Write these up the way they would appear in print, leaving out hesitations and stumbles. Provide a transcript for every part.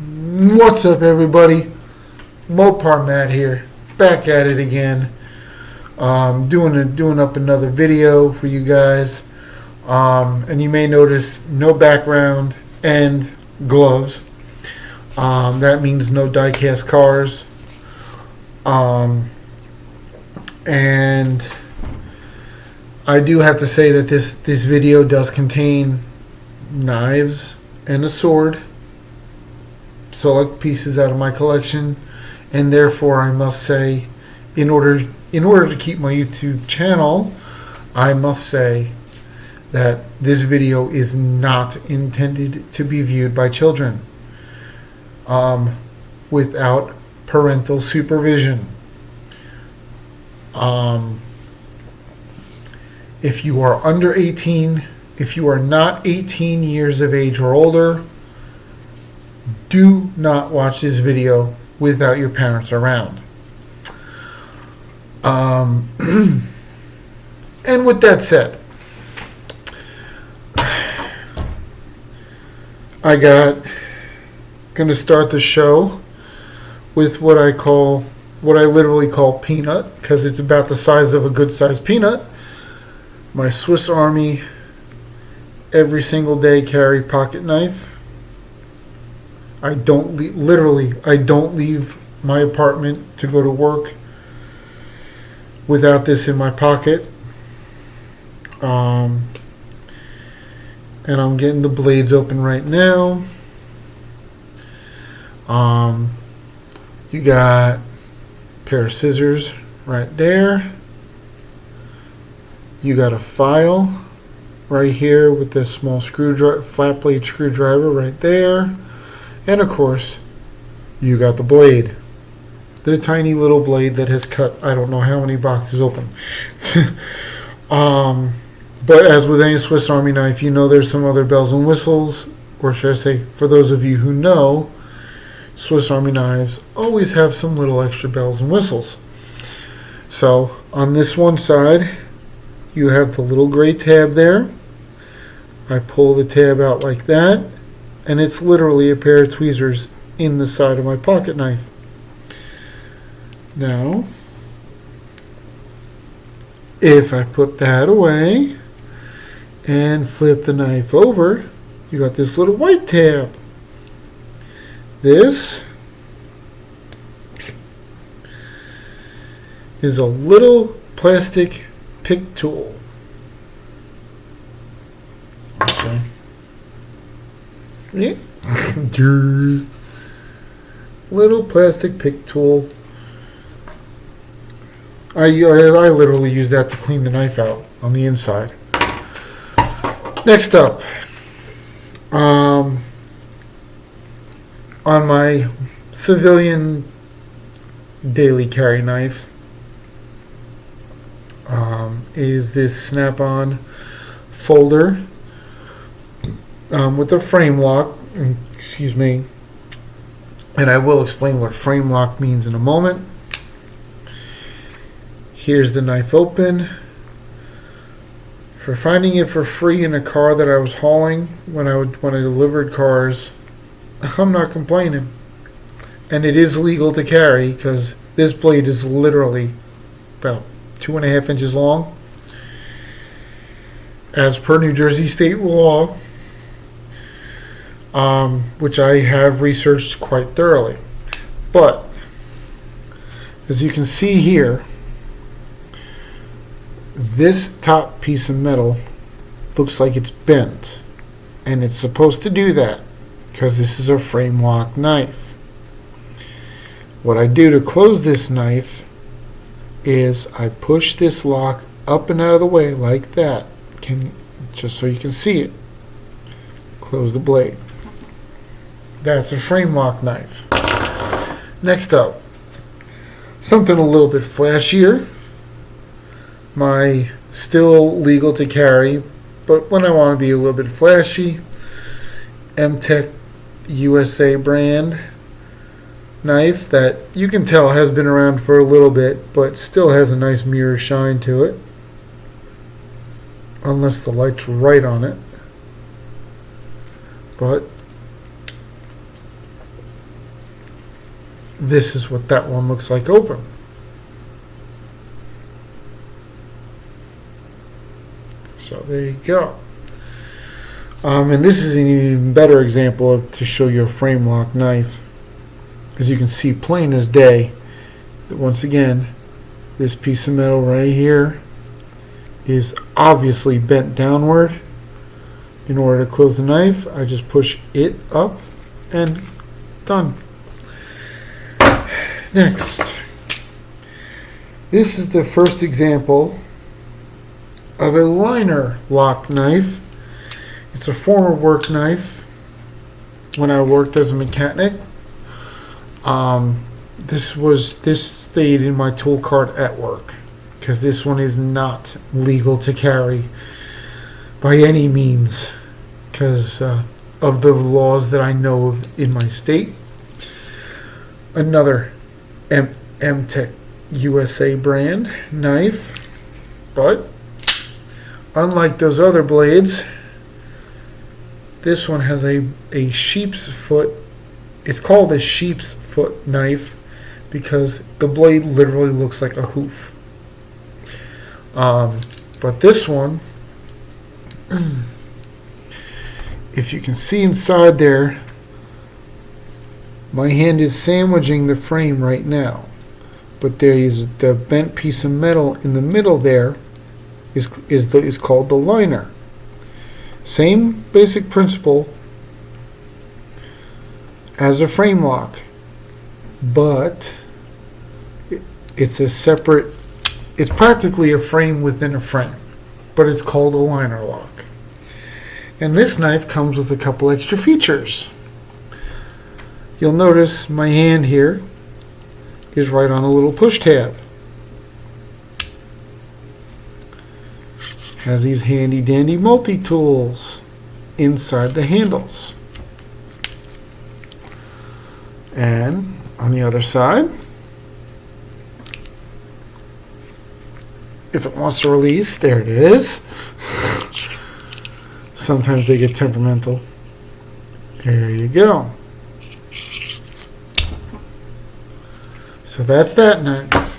What's up, everybody? Mopar Matt here, back at it again. Doing up another video for you guys. And you may notice no background and gloves. That means no die-cast cars. And I do have to say that this video does contain knives and a sword, select pieces out of my collection, and therefore I must say, in order to keep my YouTube channel, I must say that this video is not intended to be viewed by children without parental supervision. If you are under 18, if you are not 18 years of age or older, do not watch this video without your parents around. And with that said, gonna start the show with what I literally call peanut, because it's about the size of a good sized peanut. My Swiss Army every single day carry pocket knife. I don't leave my apartment to go to work without this in my pocket. And I'm getting the blades open right now. You got a pair of scissors right there. You got a file right here with the small flat blade screwdriver right there. And of course, you got the blade. The tiny little blade that has cut I don't know how many boxes open. But as with any Swiss Army knife, you know there's some other bells and whistles, or should I say, for those of you who know, Swiss Army knives always have some little extra bells and whistles. So on this one side, you have the little gray tab there. I pull the tab out like that, and it's literally a pair of tweezers in the side of my pocket knife. Now, if I put that away and flip the knife over, you got this little white tab. This is a little plastic pick tool. Okay. Yeah. Little plastic pick tool. I literally use that to clean the knife out on the inside. Next up, on my civilian daily carry knife is this snap-on folder with a frame lock. Excuse me. And I will explain what frame lock means in a moment. Here's the knife open. For finding it for free in a car that I was hauling when I delivered cars, I'm not complaining. And it is legal to carry because this blade is literally about 2.5 inches long, as per New Jersey state law, which I have researched quite thoroughly. But as you can see here, this top piece of metal looks like it's bent, and it's supposed to do that because this is a frame lock knife. What I do to close this knife is I push this lock up and out of the way like that, just so you can see it. Close the blade. That's a frame lock knife. Next up, something a little bit flashier. My still legal to carry, but when I want to be a little bit flashy, M-Tech USA brand knife that you can tell has been around for a little bit, but still has a nice mirror shine to it, unless the light's right on it. But this is what that one looks like open. So there you go. And this is an even better example to show you a frame lock knife. As you can see plain as day that once again this piece of metal right here is obviously bent downward. In order to close the knife, I just push it up and done. Next, this is the first example of a liner lock knife. It's a former work knife when I worked as a mechanic. This stayed in my tool cart at work because this one is not legal to carry by any means because of the laws that I know of in my state. Another M-Tech USA brand knife, but unlike those other blades, this one has a sheep's foot. It's called a sheep's foot knife because the blade literally looks like a hoof. But this one, if you can see inside there, my hand is sandwiching the frame right now, but there is the bent piece of metal in the middle there is called the liner. Same basic principle as a frame lock, but it's practically a frame within a frame, but it's called a liner lock. And this knife comes with a couple extra features. You'll notice my hand here is right on a little push tab. Has these handy dandy multi-tools inside the handles. And on the other side, if it wants to release, there it is. Sometimes they get temperamental. There you go. So that's that knife.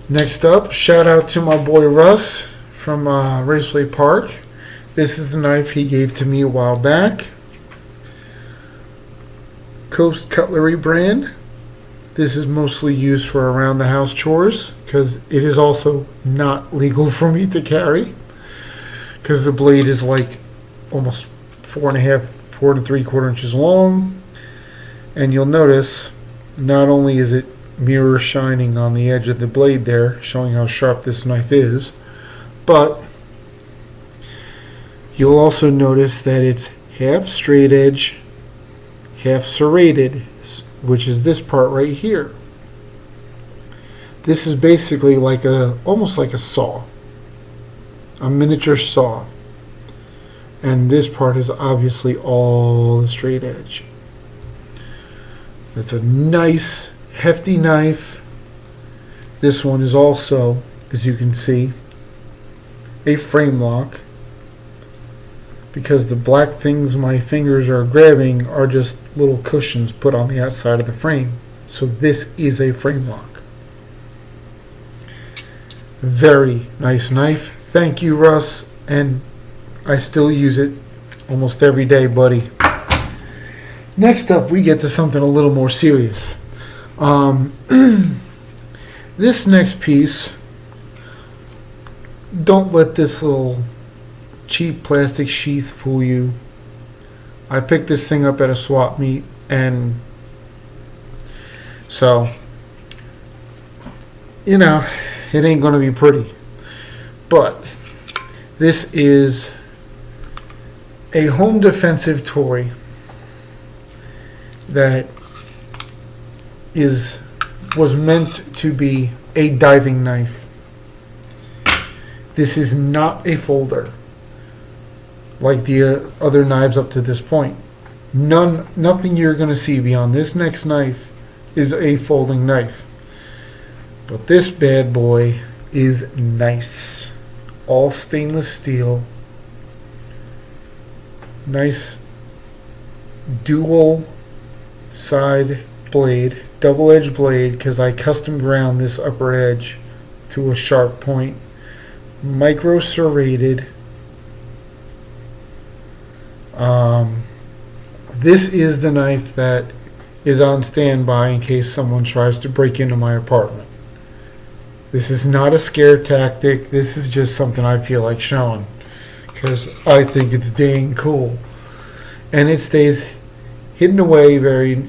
Next up, shout out to my boy Russ from Raceway Park. This is the knife he gave to me a while back. Coast Cutlery brand. This is mostly used for around the house chores because it is also not legal for me to carry because the blade is like almost 4 3/4 inches long. And you'll notice not only is it mirror shining on the edge of the blade there, showing how sharp this knife is, but you'll also notice that it's half straight edge, half serrated, which is this part right here. This is basically like almost like a saw, a miniature saw, and this part is obviously all the straight edge. It's a nice hefty knife. This one is also, as you can see, a frame lock because the black things my fingers are grabbing are just little cushions put on the outside of the frame. So this is a frame lock. Very nice knife. Thank you, Russ, and I still use it almost every day, buddy. Next up, we get to something a little more serious. This next piece, don't let this little cheap plastic sheath fool you. I picked this thing up at a swap meet, and so, you know, it ain't gonna be pretty. But this is a home defensive toy that was meant to be a diving knife. This is not a folder like the other knives up to this point. Nothing you're going to see beyond this next knife is a folding knife. But this bad boy is nice. All stainless steel. Nice dual side blade. double-edged blade because I custom ground this upper edge to a sharp point. Micro serrated. This is the knife that is on standby in case someone tries to break into my apartment. This is not a scare tactic. This is just something I feel like showing because I think it's dang cool. And it stays hidden away, very,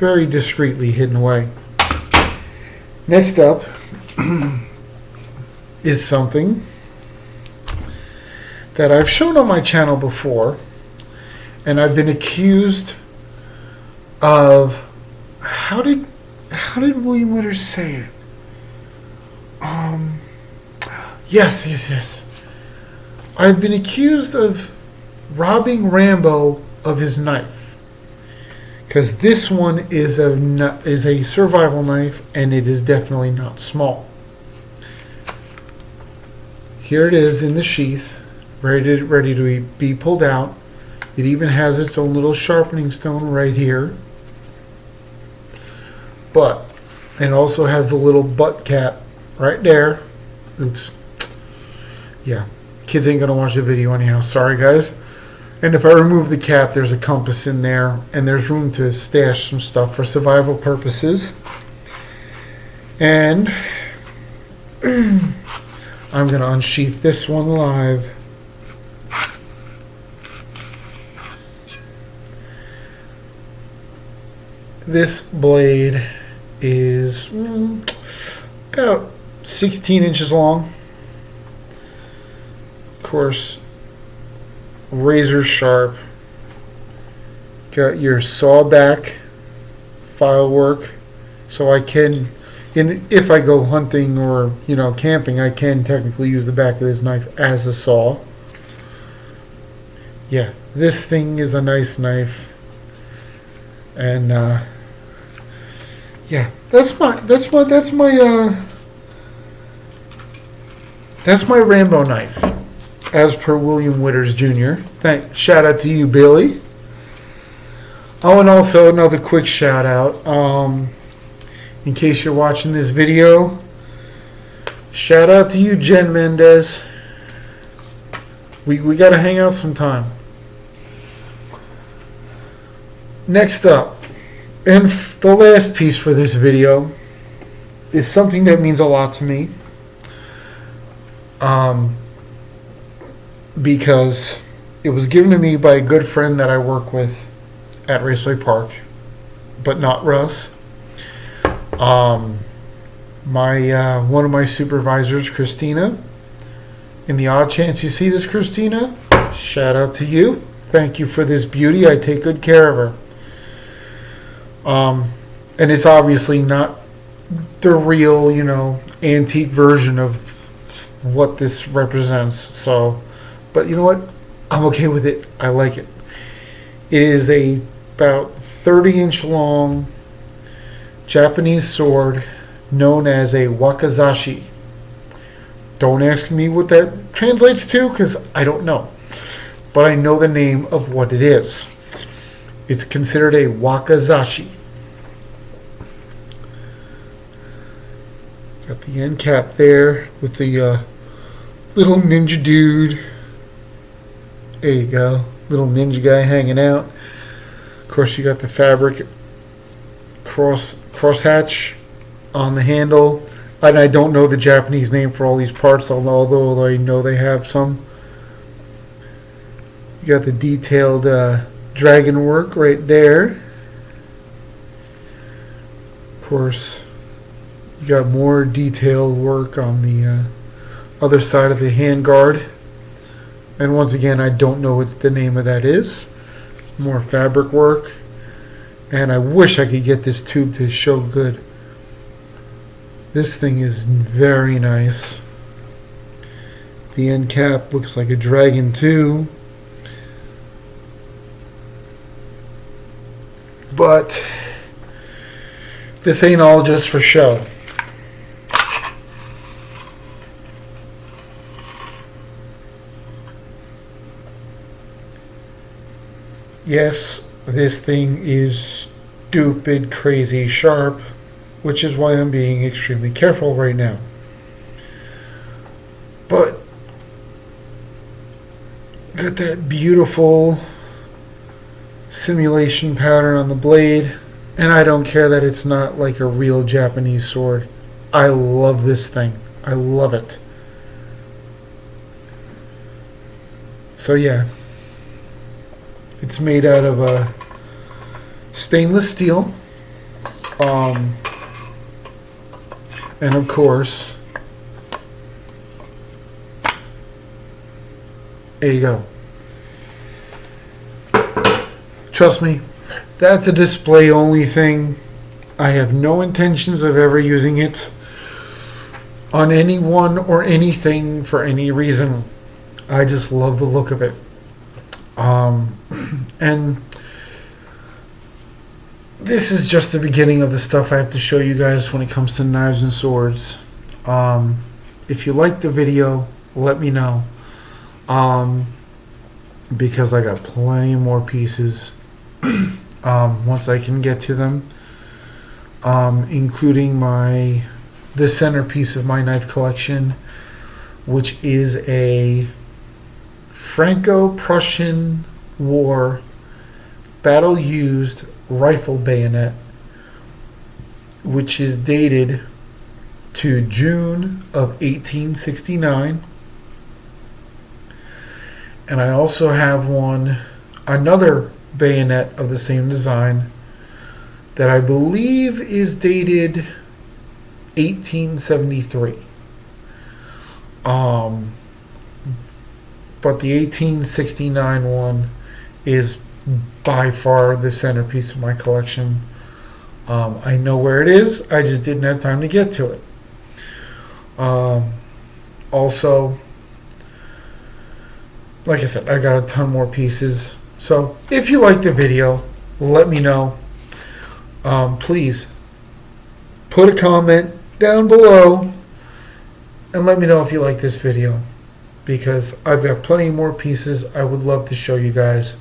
very discreetly hidden away. Next up is something that I've shown on my channel before, and I've been accused of how did William Withers say it? Yes. I've been accused of robbing Rambo of his knife because this one is a survival knife, and it is definitely not small. Here it is in the sheath, ready to be pulled out. It even has its own little sharpening stone right here. But it also has the little butt cap right there. Oops. Yeah, kids ain't gonna watch the video anyhow. Sorry, guys. And if I remove the cap, there's a compass in there, and there's room to stash some stuff for survival purposes. And I'm gonna unsheath this one live. This blade is about 16 inches long. Of course, razor sharp. Got your saw back file work, so I can, if I go hunting or camping, I can technically use the back of this knife as a saw. Yeah, this thing is a nice knife, and yeah, that's my Rambo knife, as per William Withers Jr. Shout out to you, Billy. Oh, and also another quick shout out. In case you're watching this video, shout out to you, Jen Mendez. We gotta hang out sometime. Next up, and the last piece for this video, is something that means a lot to me. Because it was given to me by a good friend that I work with at Raceway Park, but not Russ. One of my supervisors, Christina. In the odd chance you see this, Christina, shout out to you. Thank you for this beauty. I take good care of her. And it's obviously not the real, antique version of what this represents. So, but you know what? I'm okay with it. I like it. It is about 30-inch long Japanese sword known as a wakizashi. Don't ask me what that translates to because I don't know. But I know the name of what it is. It's considered a wakizashi. Got the end cap there with the little ninja dude. There you go. Little ninja guy hanging out. Of course, you got the fabric crosshatch on the handle. And I don't know the Japanese name for all these parts, although I know they have some. You got the detailed dragon work right there. Of course, you got more detailed work on the other side of the handguard. And once again, I don't know what the name of that is. More fabric work. And I wish I could get this tube to show good. This thing is very nice. The end cap looks like a dragon too. But this ain't all just for show. Yes, this thing is stupid, crazy sharp. which is why I'm being extremely careful right now. But got that beautiful simulation pattern on the blade, and I don't care that it's not like a real Japanese sword. I love this thing. I love it. So yeah, it's made out of a stainless steel, and of course, there you go. Trust me, that's a display only thing. I have no intentions of ever using it on anyone or anything for any reason. I just love the look of it. And this is just the beginning of the stuff I have to show you guys when it comes to knives and swords. If you like the video, let me know. Because I got plenty more pieces once I can get to them, including the centerpiece of my knife collection, which is a Franco-Prussian War battle-used rifle bayonet, which is dated to June of 1869. And I also have another bayonet of the same design that I believe is dated 1873. But the 1869 one is by far the centerpiece of my collection. I know where it is. I just didn't have time to get to it. Also, like I said, I got a ton more pieces. So if you like the video, let me know. Please put a comment down below and let me know if you like this video, because I've got plenty more pieces I would love to show you guys.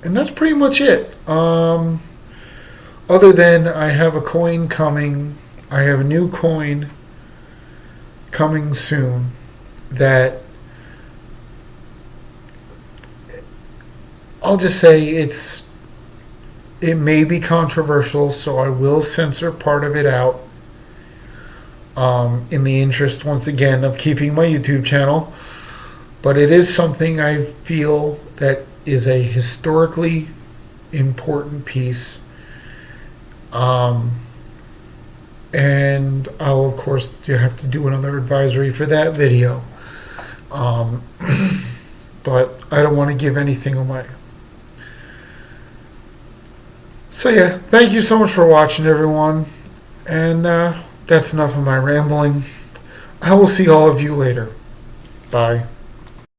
And that's pretty much it. Other than I have a coin coming. I have a new coin coming soon that I'll just say it may be controversial, so I will censor part of it out, in the interest, once again, of keeping my YouTube channel. But it is something I feel that is a historically important piece. And I'll, of course, have to do another advisory for that video. But I don't want to give anything away. So yeah, thank you so much for watching, everyone. And that's enough of my rambling. I will see all of you later. Bye.